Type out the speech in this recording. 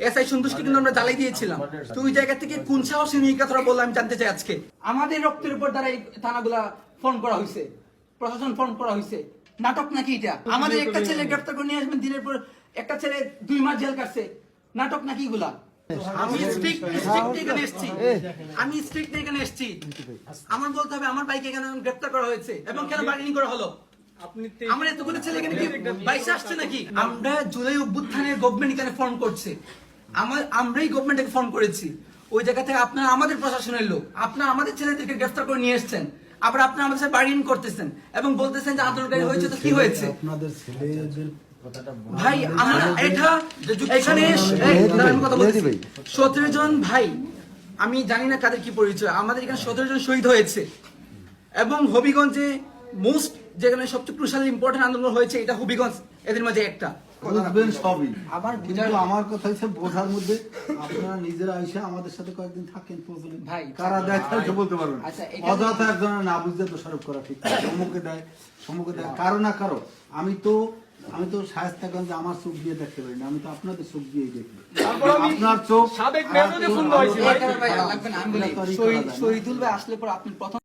SI সন্তোষকে কিন্তু আমরা জ্বালাই দিয়েছিলাম। তো ওই জায়গা থেকে কোন সাহসী নিয়ে কথাটা বললাম আমি জানতে চাই আজকে। আমাদের রক্তের উপর দ্বারা এই থানাগুলা ফোন করা হয়েছে, প্রশাসন ফোন করা হয়েছে। নাটক নাকি এটা? আমাদের একটা ছেলে গ্রেফতার করে নিয়ে আসবেন, দিনের পর একটা ছেলে 2 মাস জেল কাটছে। নাটক নাকি এগুলা? আমি স্ট্রিক্ট এখানে এসেছি, আমার বলতে হবে আমার ভাইকে কেন গ্রেফতার করা হয়েছে এবং কেন বার্গেনিং করা হলো। আমার এতগুলো ছেলে এখানে কি বাইসে আসছে নাকি? আমরা জুলাই অভ্যুত্থানের গভর্নমেন্ট এখানে ফর্ম করছে, আমরাই গভর্নমেন্টকে ফর্ম করেছি। ওই জায়গা থেকে আপনারা আমাদের প্রশাসনের লোক, আপনারা আমাদের ছেলেদেরকে গ্রেফতার করে নিয়ে এসেছেন, আবার আপনারা আমাদের সাথে বার্গেনিং করতেছেন এবং বলতেছেন যে আন্দোলনকারী হয়েছে। তো কি হয়েছে আপনাদের ছেলেদের ভাই? আমরা এটা এখানে 17 জন ভাই, আমি জানি না কাদের কি পরিচয়, আমাদের এখানে 17 জন শহীদ হয়েছে এবং হবিগঞ্জে মোস্ট যেখানে সবচেয়ে ক্রুশাল ইম্পর্টেন্ট আন্দোলন হয়েছে এটা হবিগঞ্জ, এদের মাঝে একটা। বুঝবেন সবই, কিন্তু আমার কথা হচ্ছে বোঝার মধ্যে আপনারা নিজেরা এসে আমাদের সাথে কয়েকদিন থাকেন, ভাই কারা দেয় তাহলে বলতে পারবেন। আচ্ছা, অযথা একজনের না বুঝতে দোষারোপ করা ঠিক না। সম্মুখে দেয় কারো না কারো। আমি তো শায়েস্তাগঞ্জে আমার চোখ দিয়ে দেখতে পারি না, আমি তো আপনাদের চোখ দিয়েই দেখি। আপনার চোখ শহীদুল ভাই আসলে পর আপনি প্রথম